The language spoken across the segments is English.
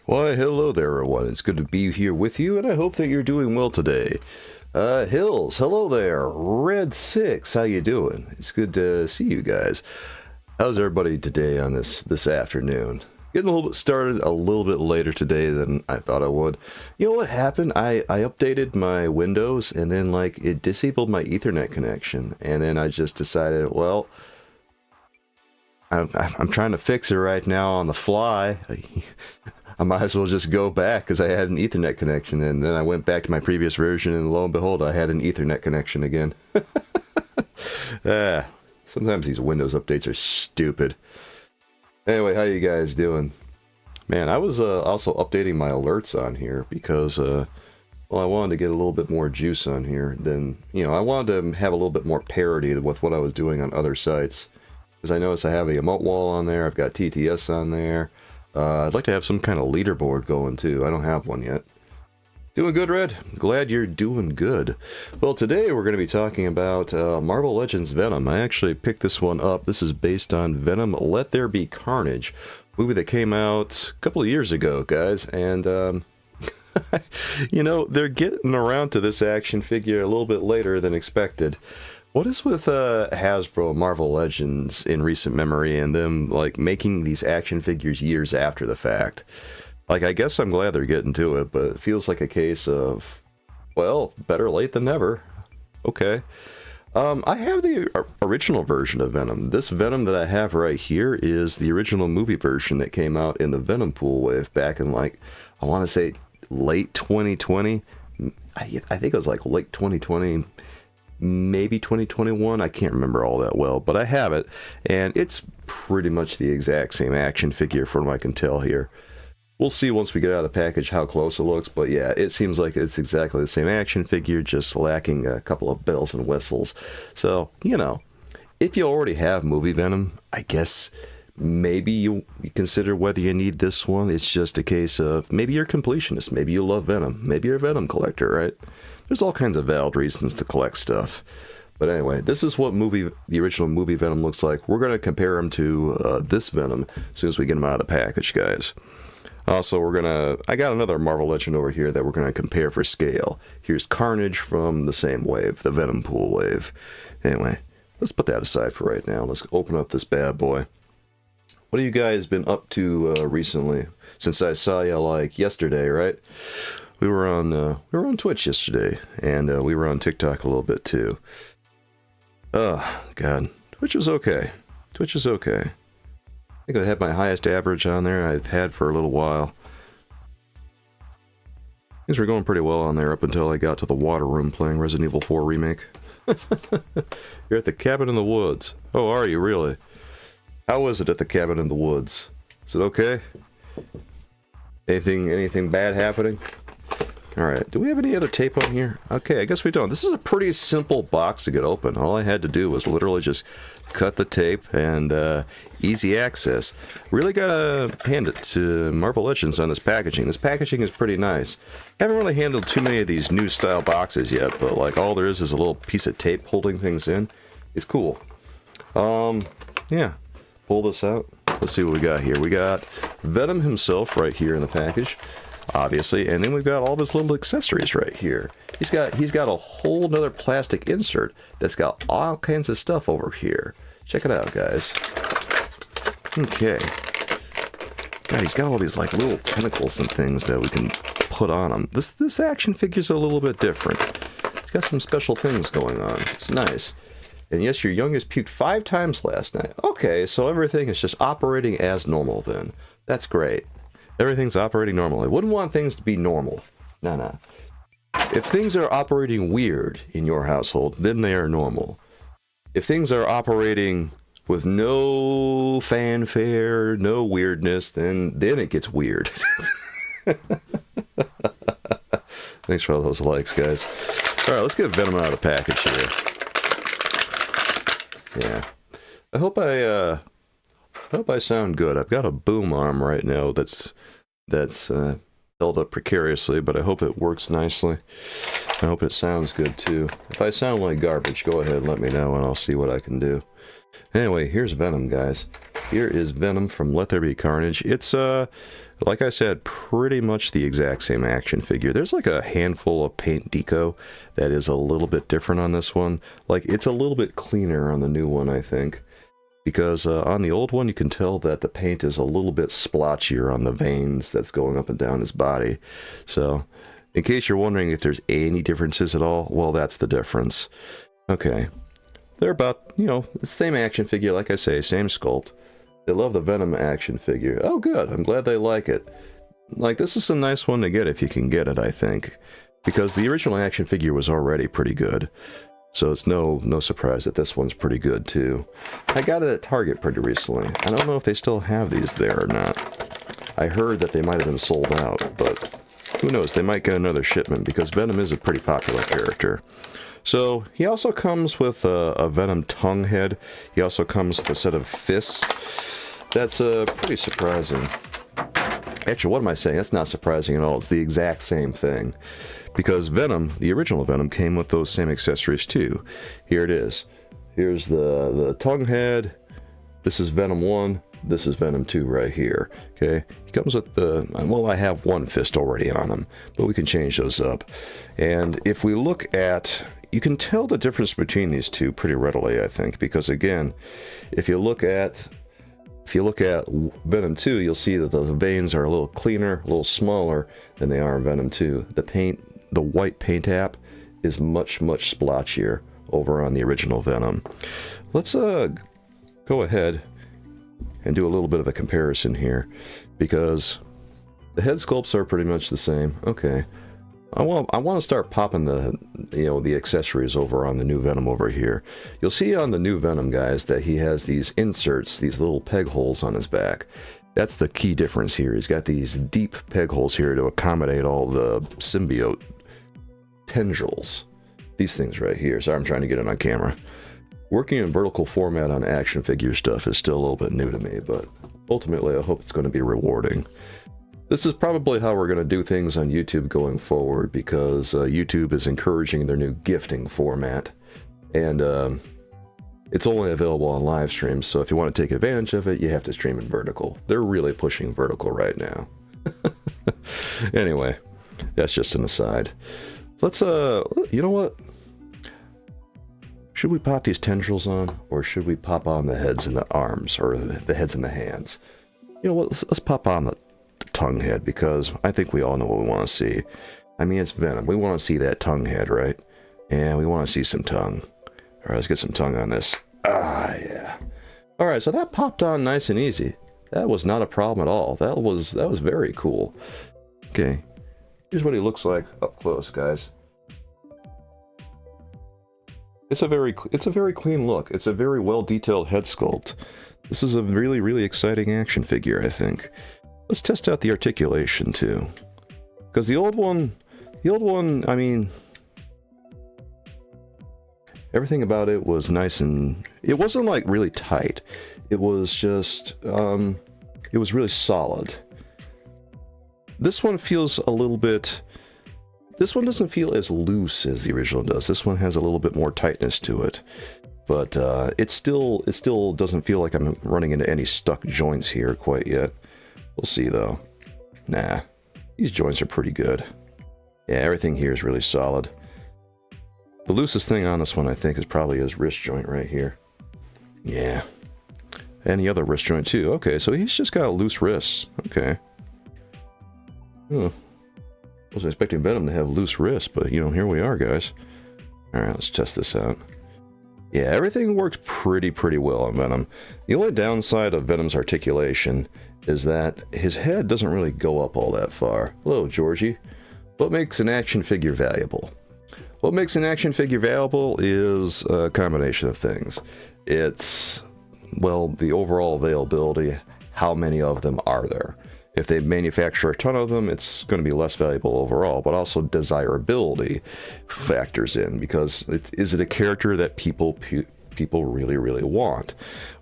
Why, hello there, everyone. It's good to be here with you, and I hope that you're doing well today. Hills, hello there. Red 6, how you doing? It's good to see you guys. How's everybody today on this afternoon? Getting a little bit started a little bit later today than I thought I would. You know what happened? I updated my Windows, and then, it disabled my Ethernet connection, and then I just decided, well, I'm trying to fix it right now on the fly. I might as well just go back because I had an Ethernet connection, and then I went back to my previous version, and lo and behold, I had an Ethernet connection again. Sometimes these Windows updates are stupid. Anyway, how you guys doing? Man, I was also updating my alerts on here because, well, I wanted to get a little bit more juice on here. Then, I wanted to have a little bit more parity with what I was doing on other sites. Because I noticed I have the emote wall on there, I've got TTS on there. I'd like to have some kind of leaderboard going too. I don't have one yet. Doing good, Red? Glad you're doing good. Well, today we're going to be talking about Marvel Legends Venom. I actually picked this one up. This is based on Venom Let There Be Carnage, movie that came out a couple of years ago, guys. And, they're getting around to this action figure a little bit later than expected. What is with Hasbro Marvel Legends in recent memory and them making these action figures years after the fact? I guess I'm glad they're getting to it, but it feels like a case of, well, better late than never. Okay. I have the original version of Venom. This Venom that I have right here is the original movie version that came out in the Venom pool wave back in I want to say late 2020. I think it was late 2020. Maybe 2021, I can't remember all that well, but I have it, and it's pretty much the exact same action figure from what I can tell here. We'll see once we get out of the package how close it looks, but yeah, it seems like it's exactly the same action figure, just lacking a couple of bells and whistles. So, if you already have movie Venom, I guess maybe you consider whether you need this one. It's just a case of maybe you're a completionist, maybe you love Venom, maybe you're a Venom collector, right? There's all kinds of valid reasons to collect stuff. But anyway, this is what the original movie Venom looks like. We're going to compare him to this Venom as soon as we get him out of the package, guys. Also, I got another Marvel Legend over here that we're going to compare for scale. Here's Carnage from the same wave, the Venom pool wave. Anyway, let's put that aside for right now. Let's open up this bad boy. What have you guys been up to recently? Since I saw you yesterday, right? We were on Twitch yesterday, and we were on TikTok a little bit too. Oh, God. Twitch is okay. I think I had my highest average on there I've had for a little while. Things were going pretty well on there up until I got to the water room playing Resident Evil 4 Remake. You're at the cabin in the woods. Oh, are you really? How was it at the cabin in the woods? Is it okay? Anything bad happening? Alright, do we have any other tape on here? Okay, I guess we don't. This is a pretty simple box to get open. All I had to do was literally just cut the tape and easy access. Really gotta hand it to Marvel Legends on this packaging. This packaging is pretty nice. Haven't really handled too many of these new style boxes yet, but all there is a little piece of tape holding things in. It's cool. Yeah. Pull this out. Let's see what we got here. We got Venom himself right here in the package. Obviously, and then we've got all of his little accessories right here. He's got a whole nother plastic insert that's got all kinds of stuff over here. Check it out, guys. Okay. God, he's got all these little tentacles and things that we can put on him. This action figure's a little bit different. It's got some special things going on. It's nice. And yes, your youngest puked 5 times last night. Okay, so everything is just operating as normal then. That's great. Everything's operating normally. Wouldn't want things to be normal. No. If things are operating weird in your household, then they are normal. If things are operating with no fanfare, no weirdness, then it gets weird. Thanks for all those likes, guys. Alright, let's get Venom out of the package here. Yeah. I hope I sound good. I've got a boom arm right now that's held up precariously, but I hope it works nicely. I hope it sounds good too. If I sound like garbage, go ahead and let me know and I'll see what I can do. Anyway, here's Venom, guys. Here is Venom from Let There Be Carnage. It's, like I said, pretty much the exact same action figure. There's like a handful of paint deco that is a little bit different on this one. Like, it's a little bit cleaner on the new one, I think. Because on the old one, you can tell that the paint is a little bit splotchier on the veins that's going up and down his body. So, in case you're wondering if there's any differences at all, well, that's the difference. Okay. They're about, you know, the same action figure, like I say, same sculpt. They love the Venom action figure. Oh, good. I'm glad they like it. Like, this is a nice one to get if you can get it, I think. Because the original action figure was already pretty good. So it's no surprise that this one's pretty good, too. I got it at Target pretty recently. I don't know if they still have these there or not. I heard that they might have been sold out, but who knows? They might get another shipment, because Venom is a pretty popular character. So, he also comes with a Venom tongue head. He also comes with a set of fists. That's pretty surprising. Actually, what am I saying? That's not surprising at all. It's the exact same thing. Because Venom, the original Venom, came with those same accessories too. Here it is. Here's the tongue head. This is Venom 1. This is Venom 2 right here. Okay? He comes with the... Well, I have one fist already on him, but we can change those up. And if we look at... You can tell the difference between these two pretty readily, I think, because again, if you look at Venom 2, you'll see that the veins are a little cleaner, a little smaller than they are in Venom 2. The white paint app is much splotchier over on the original Venom. Let's go ahead and do a little bit of a comparison here, because the head sculpts are pretty much the same. Okay. I want to start popping the accessories over on the new Venom over here. You'll see on the new Venom, guys, that he has these inserts, these little peg holes on his back. That's the key difference here. He's got these deep peg holes here to accommodate all the symbiote tendrils. These things right here. Sorry, I'm trying to get it on camera. Working in vertical format on action figure stuff is still a little bit new to me, but ultimately I hope it's going to be rewarding. This is probably how we're going to do things on YouTube going forward, because YouTube is encouraging their new gifting format, and it's only available on live streams, so if you want to take advantage of it, you have to stream in vertical. They're really pushing vertical right now. Anyway, that's just an aside. Let's, you know what? Should we pop these tendrils on, or should we pop on the heads and the arms, or the heads and the hands? You know what, let's pop on the tongue head, because I think we all know what we want to see. I mean, it's Venom. We want to see that tongue head, right? And we want to see some tongue. All right, let's get some tongue on this. Ah, yeah. All right, so that popped on nice and easy. That was not a problem at all. That was very cool. Okay, here's what he looks like up close, guys. It's a very clean look. It's a very well detailed head sculpt. This is a really exciting action figure, I think. Let's test out the articulation too, because the old one, I mean, everything about it was nice, and it wasn't like really tight. It was just, it was really solid. This one feels a little bit, this one doesn't feel as loose as the original does. This one has a little bit more tightness to it, but it still doesn't feel like I'm running into any stuck joints here quite yet. We'll see, though. Nah, these joints are pretty good. Yeah, everything here is really solid. The loosest thing on this one, I think, is probably his wrist joint right here. Yeah. And the other wrist joint, too. Okay, so he's just got loose wrists. Okay. Oh. I was expecting Venom to have loose wrists, but, you know, here we are, guys. Alright, let's test this out. Yeah, everything works pretty well on Venom. The only downside of Venom's articulation is that his head doesn't really go up all that far. Hello, Georgie. What makes an action figure valuable? What makes an action figure valuable is a combination of things. It's, well, the overall availability. How many of them are there? If they manufacture a ton of them, it's going to be less valuable overall, but also desirability factors in, because is it a character that people really want?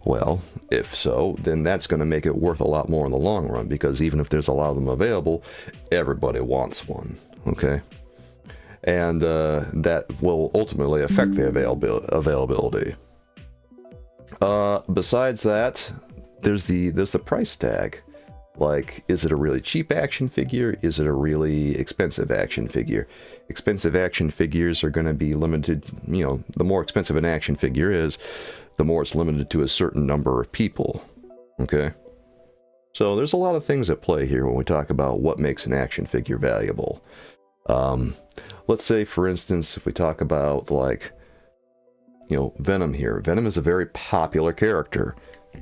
Well, if so, then that's going to make it worth a lot more in the long run, because even if there's a lot of them available, everybody wants one, okay? And that will ultimately affect the availability. Besides that, there's the price tag. Like, is it a really cheap action figure? Is it a really expensive action figure? Expensive action figures are going to be limited, you know, the more expensive an action figure is, the more it's limited to a certain number of people. Okay? So there's a lot of things at play here when we talk about what makes an action figure valuable. Let's say, for instance, if we talk about, like, you know, Venom here. Venom is a very popular character.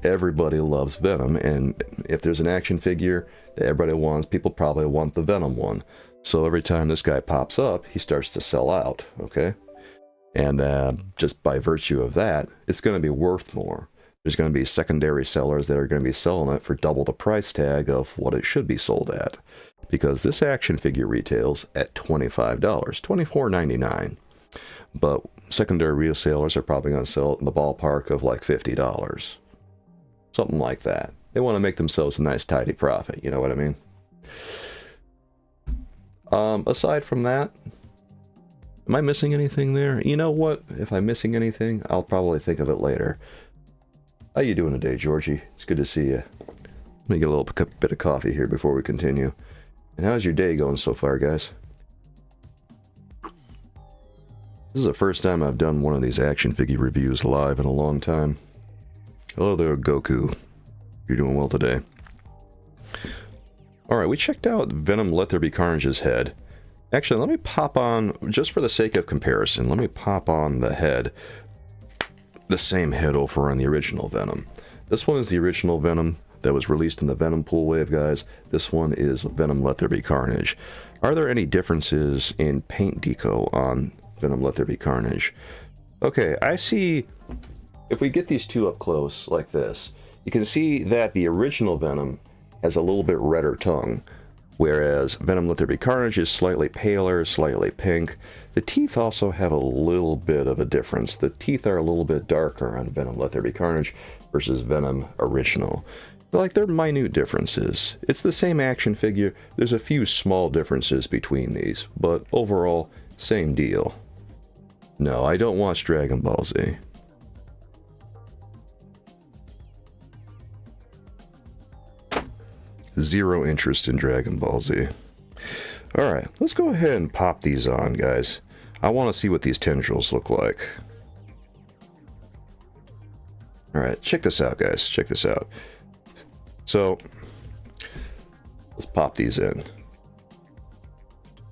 Everybody loves Venom, and if there's an action figure that everybody wants, people probably want the Venom one. So every time this guy pops up, he starts to sell out, okay? And just by virtue of that, it's going to be worth more. There's going to be secondary sellers that are going to be selling it for double the price tag of what it should be sold at. Because this action figure retails at $25, $24.99. But secondary resellers are probably going to sell it in the ballpark of like $50. Something like that. They want to make themselves a nice tidy profit, you know what I mean? Aside from that, am I missing anything there? You know what? If I'm missing anything, I'll probably think of it later. How you doing today, Georgie? It's good to see you. Let me get a little bit of coffee here before we continue. And how's your day going so far, guys? This is the first time I've done one of these action figure reviews live in a long time. Hello there, Goku. You're doing well today. Alright, we checked out Venom Let There Be Carnage's head. Actually, let me pop on, just for the sake of comparison, let me pop on the head. The same head over on the original Venom. This one is the original Venom that was released in the Venom Pool Wave, guys. This one is Venom Let There Be Carnage. Are there any differences in paint deco on Venom Let There Be Carnage? Okay, I see, if we get these two up close like this, you can see that the original Venom has a little bit redder tongue, whereas Venom Let There Be Carnage is slightly paler, slightly pink. The teeth also have a little bit of a difference. The teeth are a little bit darker on Venom Let There Be Carnage versus Venom Original. Like, they're minute differences. It's the same action figure. There's a few small differences between these, but overall, same deal. No, I don't watch Dragon Ball Z. Zero interest in Dragon Ball Z. Alright, let's go ahead and pop these on, guys. I want to see what these tendrils look like. Alright, check this out, guys. Check this out. So, let's pop these in.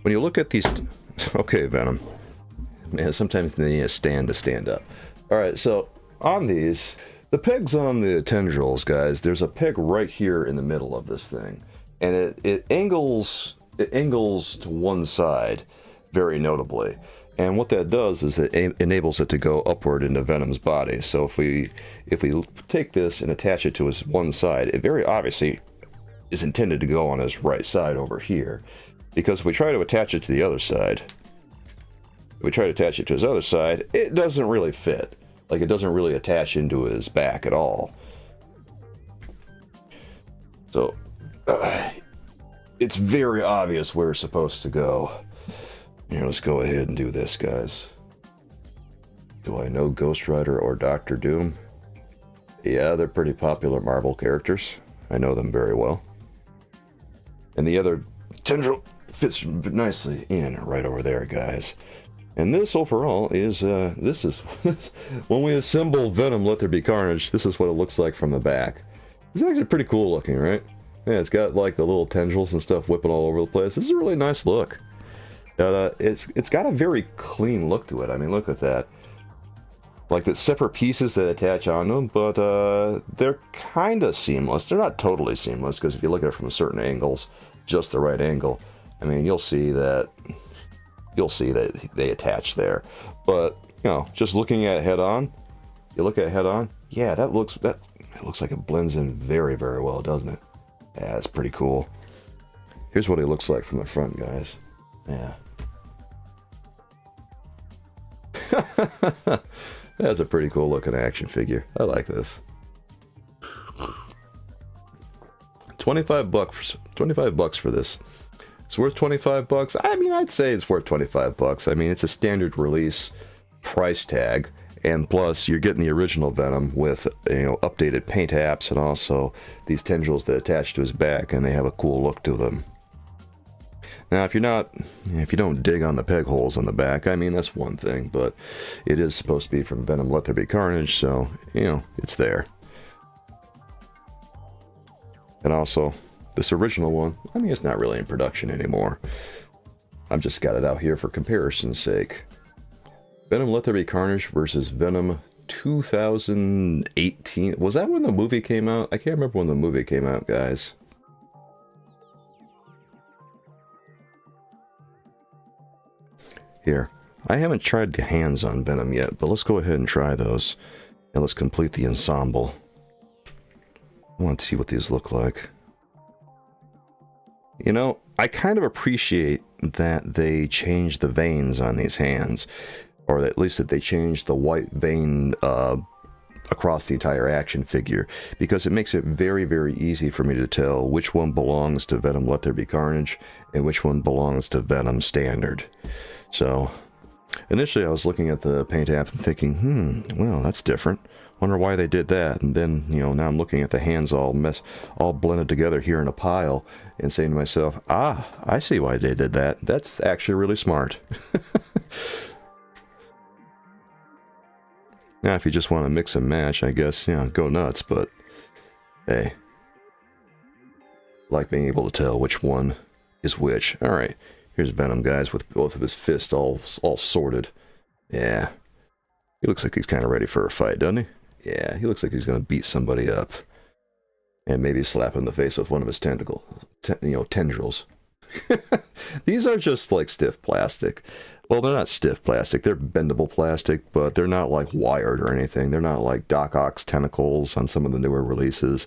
When you look at these... Okay, Venom. Man, sometimes they need a stand to stand up. Alright, so, on these... The pegs on the tendrils, guys, there's a peg right here in the middle of this thing. And it angles to one side very notably. And what that does is it enables it to go upward into Venom's body. So if we take this and attach it to his one side, it very obviously is intended to go on his right side over here. Because if we try to attach it to the other side, it doesn't really fit. Like, it doesn't really attach into his back at all. So, it's very obvious where it's supposed to go. Here, let's go ahead and do this, guys. Do I know Ghost Rider or Doctor Doom? Yeah, they're pretty popular Marvel characters. I know them very well. And the other tendril fits nicely in right over there, guys. And this overall is, this is, when we assemble Venom Let There Be Carnage, this is what it looks like from the back. It's actually pretty cool looking, right? Yeah, it's got like the little tendrils and stuff whipping all over the place. This is a really nice look. It's got a very clean look to it. I mean, look at that. Like, the separate pieces that attach on them, but they're kind of seamless. They're not totally seamless, because if you look at it from certain angles, just the right angle, I mean, you'll see that they attach there. But, you know, just looking at it head on, you look at it head on, yeah, it looks like it blends in very, very well, doesn't it? Yeah, it's pretty cool. Here's what he looks like from the front, guys. Yeah. That's a pretty cool looking action figure. I like this. 25 bucks for this. It's worth 25 bucks. I mean, I'd say it's worth 25 bucks. I mean, it's a standard release price tag, And plus, you're getting the original Venom with, you know, updated paint apps and also these tendrils that attach to his back, and they have a cool look to them. Now, if you don't dig on the peg holes on the back, I mean, that's one thing, but it is supposed to be from Venom Let There Be Carnage, so, you know, it's there. And also, this original one, I mean, it's not really in production anymore. I've just got it out here for comparison's sake. Venom Let There Be Carnage versus Venom 2018. Was that when the movie came out? I can't remember when the movie came out, guys. Here, I haven't tried the hands on Venom yet, but let's go ahead and try those. And let's complete the ensemble. I want to see what these look like. You know, I kind of appreciate that they changed the veins on these hands. Or at least that they changed the white vein across the entire action figure. Because it makes it very, very easy for me to tell which one belongs to Venom Let There Be Carnage and which one belongs to Venom Standard. So, initially I was looking at the paint app and thinking, well, that's different. Wonder why they did that. And then, you know, now I'm looking at the hands all blended together here in a pile and saying to myself, I see why they did that. That's actually really smart. Now, if you just want to mix and match, I guess, yeah, go nuts, but hey. Like being able to tell which one is which. Alright, here's Venom, guys, with both of his fists all sorted. Yeah. He looks like he's kind of ready for a fight, doesn't he? Yeah, he looks like he's going to beat somebody up. And maybe slap him in the face with one of his tendrils. These are just like stiff plastic. Well, they're not stiff plastic, they're bendable plastic, but they're not like wired or anything. They're not like Doc Ock's tentacles on some of the newer releases.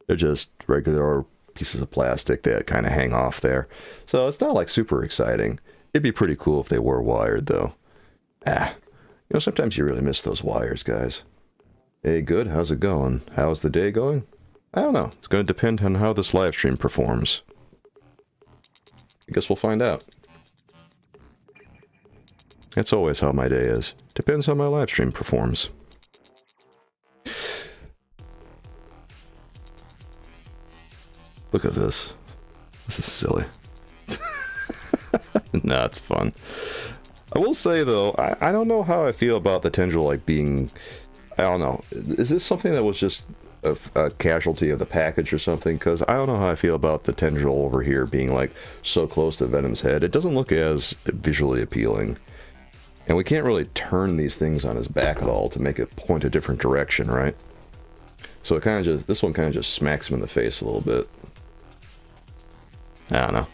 They're just regular pieces of plastic that kind of hang off there. So it's not like super exciting. It'd be pretty cool if they were wired, though. You know, sometimes you really miss those wires, guys. Hey, good, how's it going? How's the day going? I don't know. It's going to depend on how this live stream performs. I guess we'll find out. That's always how my day is. Depends how my live stream performs. Look at this. This is silly. Nah, it's fun. I will say, though, I don't know how I feel about the tendril, like, being... I don't know. Is this something that was just a casualty of the package or something? Because I don't know how I feel about the tendril over here being, like, so close to Venom's head. It doesn't look as visually appealing. And we can't really turn these things on his back at all to make it point a different direction, right? So it kind of just... This one kind of just smacks him in the face a little bit. I don't know.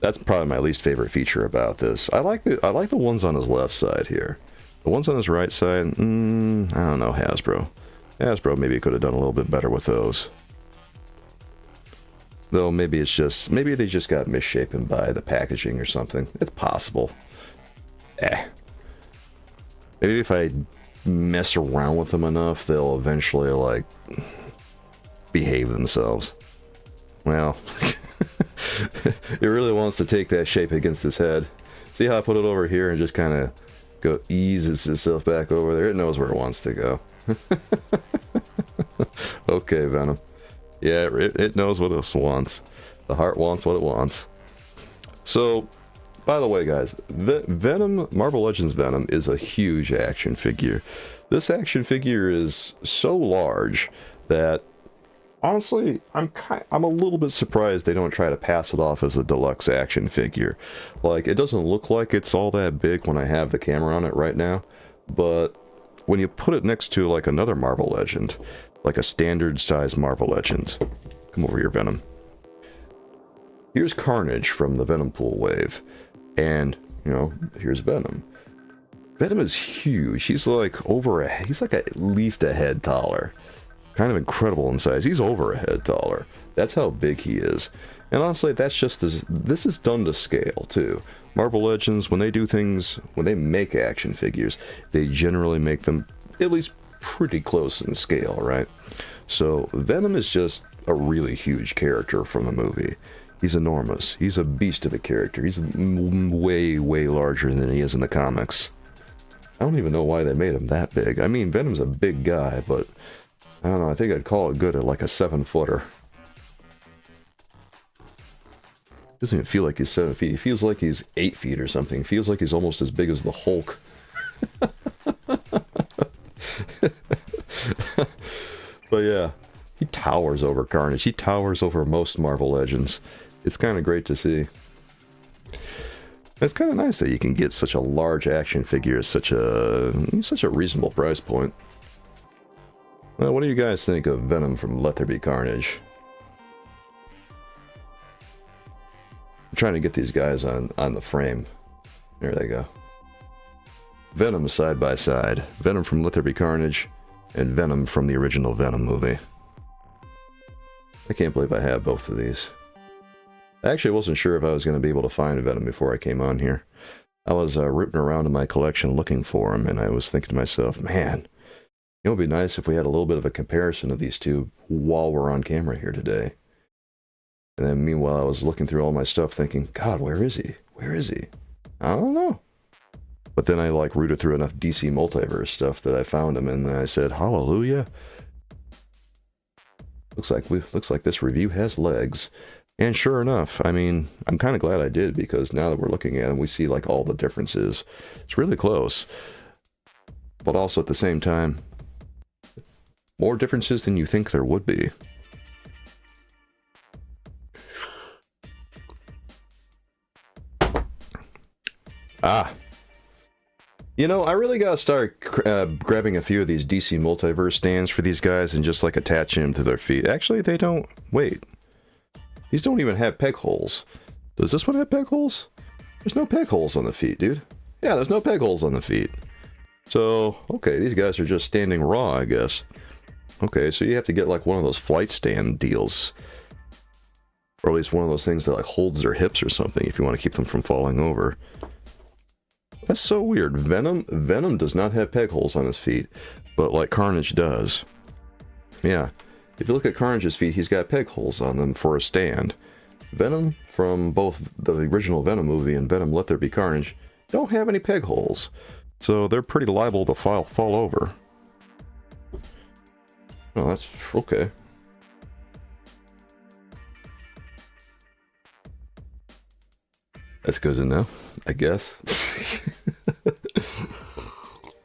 That's probably my least favorite feature about this. I like the ones on his left side here. The ones on his right side, I don't know, Hasbro. Hasbro maybe could have done a little bit better with those. Though maybe it's just, maybe they just got misshapen by the packaging or something. It's possible. Maybe if I mess around with them enough, they'll eventually, like, behave themselves. Well... It really wants to take that shape against his head. See how I put it over here and just kind of eases itself back over there? It knows where it wants to go. Okay, Venom. Yeah, it knows what it wants. The heart wants what it wants. So, by the way, guys, Venom, Marvel Legends Venom is a huge action figure. This action figure is so large that honestly, I'm a little bit surprised they don't try to pass it off as a deluxe action figure. Like, it doesn't look like it's all that big when I have the camera on it right now, but when you put it next to, like, another Marvel Legend, like a standard size Marvel Legend. Come over here, Venom. Here's Carnage from the Venom Pool wave, and, you know, here's Venom. Venom is huge. He's like he's like at least a head taller. Kind of incredible in size. He's over a head taller. That's how big he is. And honestly, that's just this is done to scale too. Marvel Legends, when they do things, when they make action figures, they generally make them at least pretty close in scale, right? So Venom is just a really huge character from the movie. He's enormous. He's a beast of a character. He's way, way larger than he is in the comics. I don't even know why they made him that big. I mean, Venom's a big guy, but I don't know, I think I'd call it good at like a 7-footer. Doesn't even feel like he's 7 feet. He feels like he's 8 feet or something. Feels like he's almost as big as the Hulk. But yeah, he towers over Carnage. He towers over most Marvel Legends. It's kind of great to see. It's kind of nice that you can get such a large action figure at such a reasonable price point. Well, what do you guys think of Venom from Let There Be Carnage? I'm trying to get these guys on the frame. There they go. Venom side by side. Venom from Let There Be Carnage and Venom from the original Venom movie. I can't believe I have both of these. I actually wasn't sure if I was going to be able to find Venom before I came on here. I was rooting around in my collection looking for him, and I was thinking to myself, man, it would be nice if we had a little bit of a comparison of these two while we're on camera here today. And then meanwhile, I was looking through all my stuff thinking, God, where is he? Where is he? I don't know. But then I like rooted through enough DC Multiverse stuff that I found him, and then I said, hallelujah. Looks like this review has legs. And sure enough, I mean, I'm kind of glad I did, because now that we're looking at him, we see like all the differences. It's really close. But also at the same time, more differences than you think there would be. Ah. You know, I really gotta start grabbing a few of these DC Multiverse stands for these guys and just like attaching them to their feet. Actually, they don't. Wait. These don't even have peg holes. Does this one have peg holes? There's no peg holes on the feet, dude. Yeah, there's no peg holes on the feet. So, okay, these guys are just standing raw, I guess. Okay, so you have to get like one of those flight stand deals. Or at least one of those things that like holds their hips or something if you want to keep them from falling over. That's so weird. Venom does not have peg holes on his feet, but like Carnage does. Yeah. If you look at Carnage's feet, he's got peg holes on them for a stand. Venom, from both the original Venom movie and Venom Let There Be Carnage, don't have any peg holes. So they're pretty liable to fall over. Oh, that's okay. That's good to know, I guess.